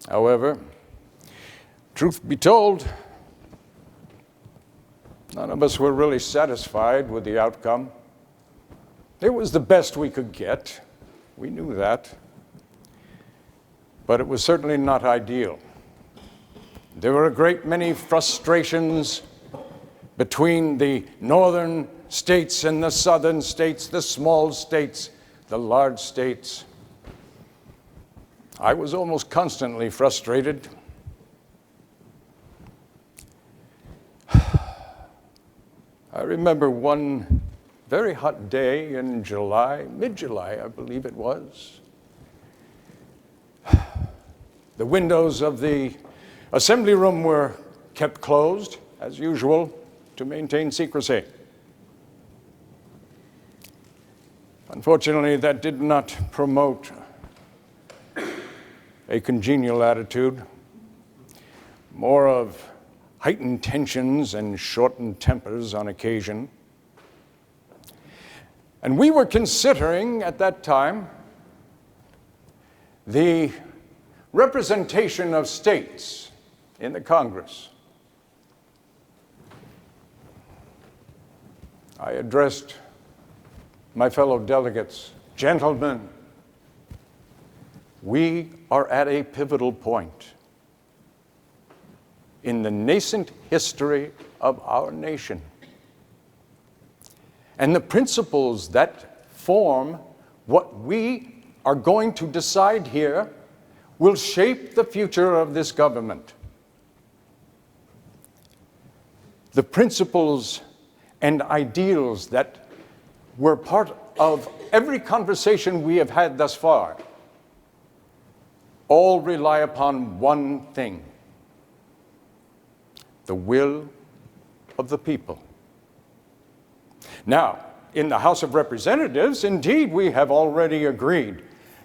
However, truth be told, none of us were really satisfied with the outcome. It was the best we could get. We knew that. But it was certainly not ideal. There were a great many frustrations between the northern states and the southern states, the small states, the large states. I was almost constantly frustrated. I remember one very hot day in July, mid-July, I believe it was. The windows of the assembly room were kept closed, as usual, to maintain secrecy. Unfortunately, that did not promote a congenial attitude, more of heightened tensions and shortened tempers on occasion. And we were considering at that time the representation of states in the Congress. I addressed my fellow delegates, gentlemen, we are at a pivotal point in the nascent history of our nation. And the principles that form what we are going to decide here will shape the future of this government. The principles and ideals that were part of every conversation we have had thus far all rely upon one thing: the will of the people. Now, in the House of Representatives, indeed, we have already agreed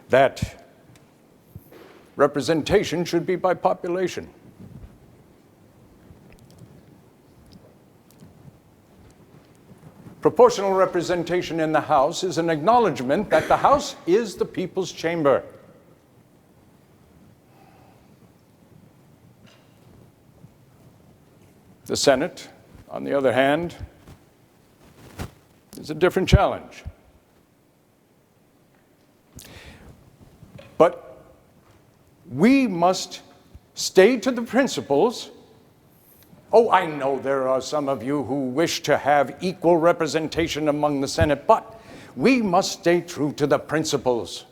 that representation should be by population. Proportional representation in the House is an acknowledgement that the House is the people's chamber. The Senate, on the other hand, is a different challenge. But we must stay to the principles. Oh, I know there are some of you who wish to have equal representation among the Senate, but we must stay true to the principles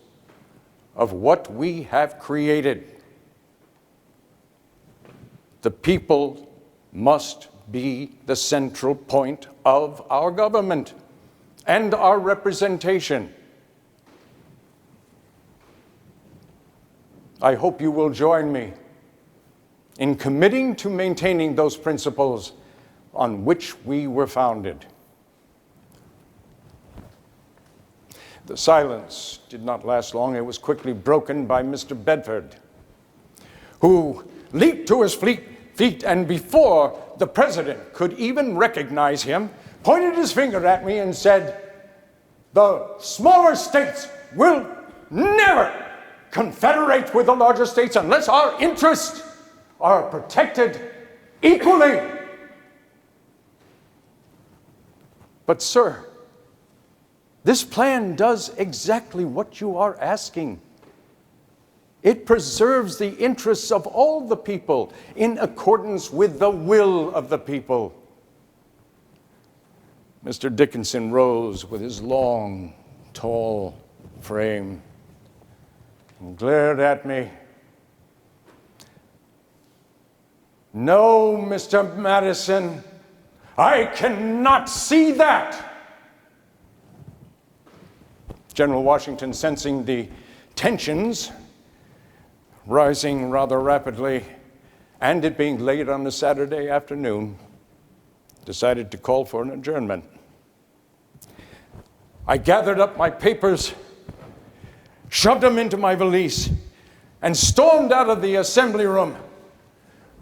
of what we have created. The people must be the central point of our government and our representation. I hope you will join me in committing to maintaining those principles on which we were founded. The silence did not last long. It was quickly broken by Mr. Bedford, who leaped to his feet and before the president could even recognize him, pointed his finger at me and said, "The smaller states will never confederate with the larger states unless our interests are protected equally." But sir, this plan does exactly what you are asking. It preserves the interests of all the people in accordance with the will of the people. Mr. Dickinson rose with his long, tall frame and glared at me. "No, Mr. Madison, I cannot see that." General Washington, sensing the tensions rising rather rapidly, and it being late on a Saturday afternoon, decided to call for an adjournment. I gathered up my papers, shoved them into my valise, and stormed out of the assembly room.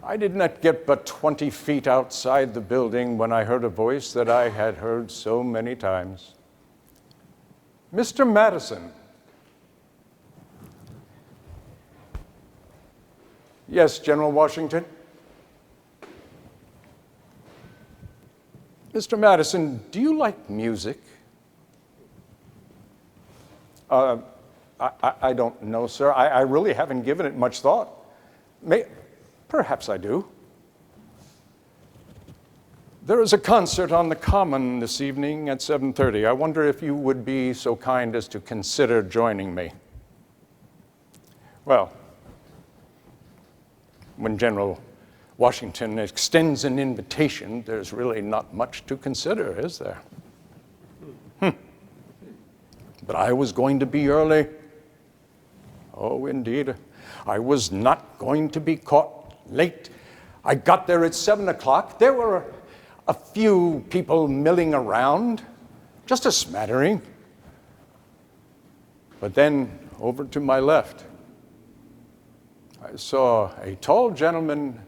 I did not get but 20 feet outside the building when I heard a voice that I had heard so many times. "Mr. Madison." Yes, General Washington? Mr. Madison, do you like music? I don't know, sir. I really haven't given it much thought. Perhaps I do. There is a concert on the Common this evening at 7:30. I wonder if you would be so kind as to consider joining me. Well, when General Washington extends an invitation, there's really not much to consider, is there? But I was going to be early. Oh, indeed. I was not going to be caught late. I got there at 7 o'clock. There were a few people milling around, just a smattering. But then, over to my left, I saw a tall gentleman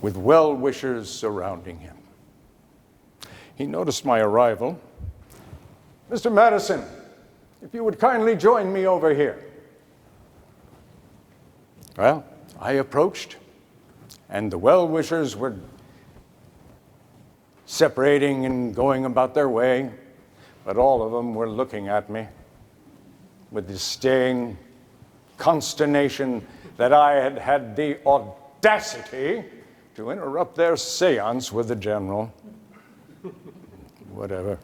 with well-wishers surrounding him. He noticed my arrival. Mr. Madison, if you would kindly join me over here. Well, I approached, and the well-wishers were separating and going about their way, but all of them were looking at me with the staying consternation that I had had the audacity to interrupt their séance with the general. Whatever.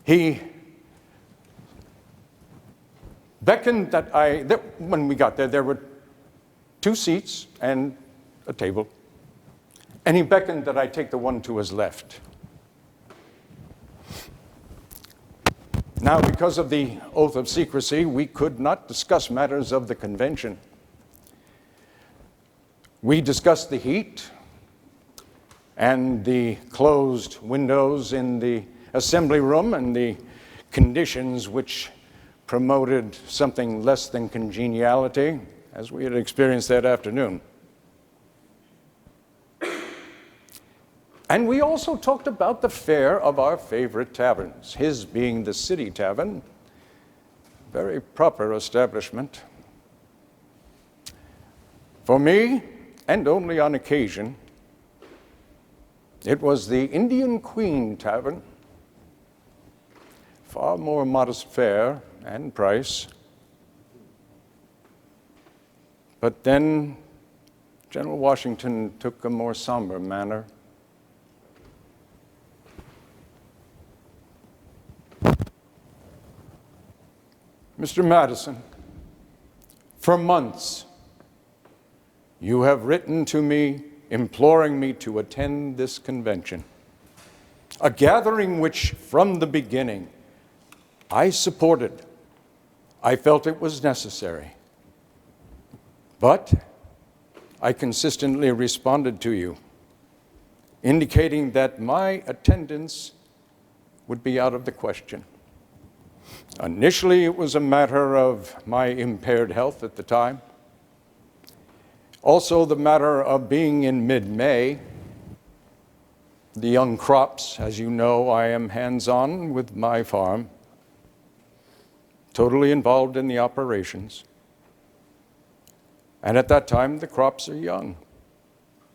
He beckoned when we got there, there were 2 seats and a table. And he beckoned that I take the one to his left. Now, because of the oath of secrecy, we could not discuss matters of the convention. We discussed the heat and the closed windows in the assembly room and the conditions which promoted something less than congeniality, as we had experienced that afternoon. And we also talked about the fare of our favorite taverns, his being the City Tavern, very proper establishment. For me, and only on occasion, it was the Indian Queen Tavern, far more modest fare and price. But then General Washington took a more somber manner. Mr. Madison, for months, you have written to me imploring me to attend this convention, a gathering which, from the beginning, I supported. I felt it was necessary. But I consistently responded to you, indicating that my attendance would be out of the question. Initially, it was a matter of my impaired health at the time. Also, the matter of being in mid-May. The young crops, as you know, I am hands-on with my farm, totally involved in the operations. And at that time, the crops are young.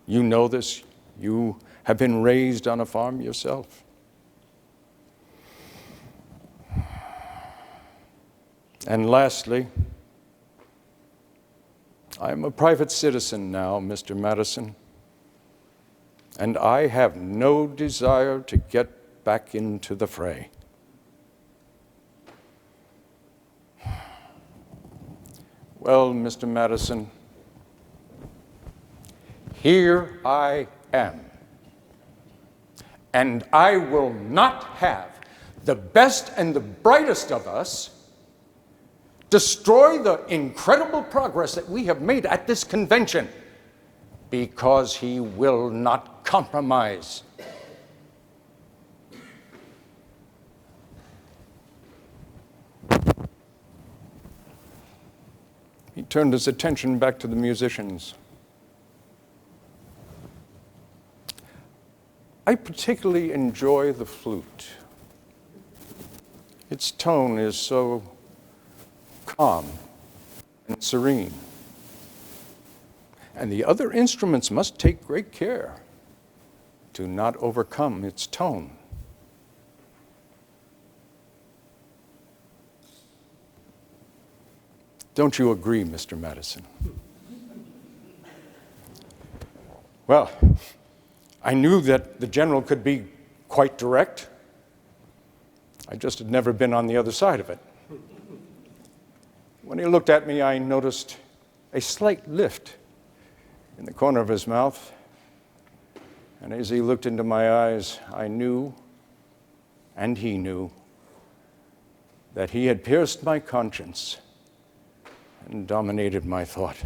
You know this. You have been raised on a farm yourself. And lastly, I am a private citizen now, Mr. Madison, and I have no desire to get back into the fray. Well, Mr. Madison, here I am, and I will not have the best and the brightest of us destroy the incredible progress that we have made at this convention because he will not compromise. He turned his attention back to the musicians. I particularly enjoy the flute. Its tone is so calm and serene. And the other instruments must take great care to not overcome its tone. Don't you agree, Mr. Madison? Well, I knew that the general could be quite direct. I just had never been on the other side of it. When he looked at me, I noticed a slight lift in the corner of his mouth. And as he looked into my eyes, I knew, and he knew, that he had pierced my conscience and dominated my thought.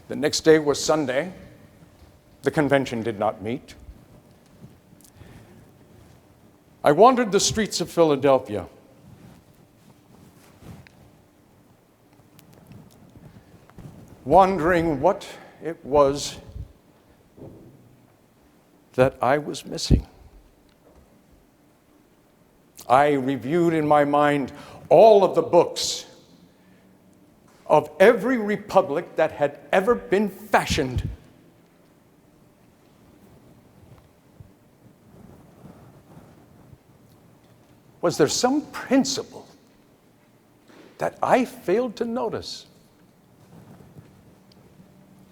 The next day was Sunday. The convention did not meet. I wandered the streets of Philadelphia. Wondering what it was that I was missing. I reviewed in my mind all of the books of every republic that had ever been fashioned. Was there some principle that I failed to notice?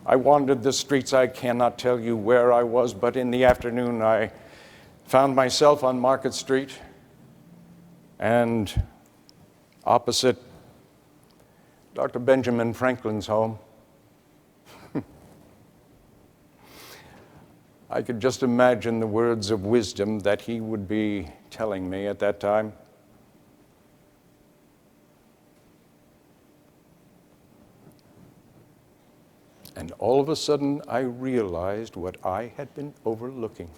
I wandered the streets. I cannot tell you where I was, but in the afternoon I found myself on Market Street, and opposite Dr. Benjamin Franklin's home. I could just imagine the words of wisdom that he would be telling me at that time. And all of a sudden, I realized what I had been overlooking.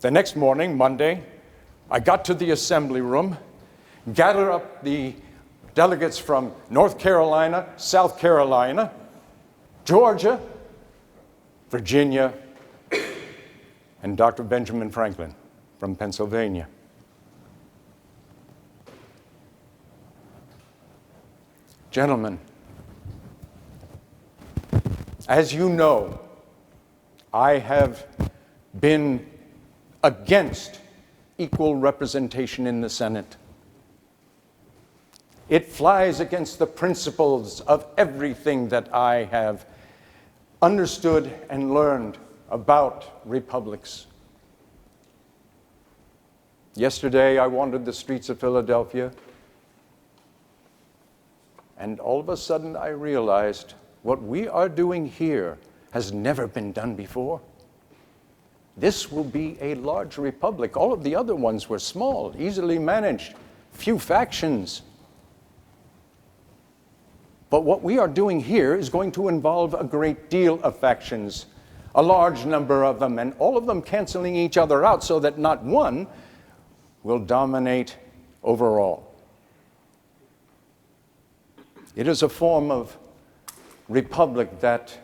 The next morning, Monday, I got to the assembly room, gathered up the delegates from North Carolina, South Carolina, Georgia, Virginia, and Dr. Benjamin Franklin from Pennsylvania. Gentlemen, as you know, I have been against equal representation in the Senate. It flies against the principles of everything that I have understood and learned about republics. Yesterday, I wandered the streets of Philadelphia, and all of a sudden I realized what we are doing here has never been done before. This will be a large republic. All of the other ones were small, easily managed, few factions. But what we are doing here is going to involve a great deal of factions, a large number of them, and all of them canceling each other out so that not one will dominate overall. It is a form of republic that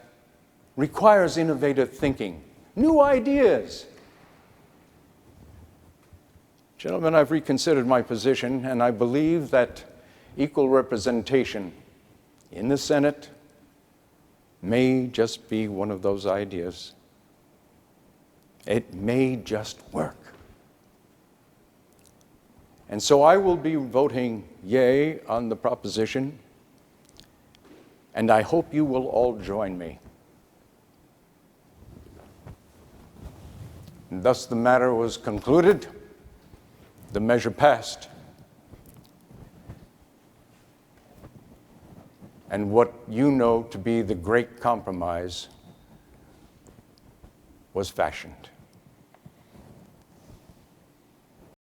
requires innovative thinking, new ideas. Gentlemen, I've reconsidered my position, and I believe that equal representation in the Senate may just be one of those ideas. It may just work. And so I will be voting yea on the proposition, and I hope you will all join me. And thus the matter was concluded. The measure passed. And what you know to be the great compromise was fashioned.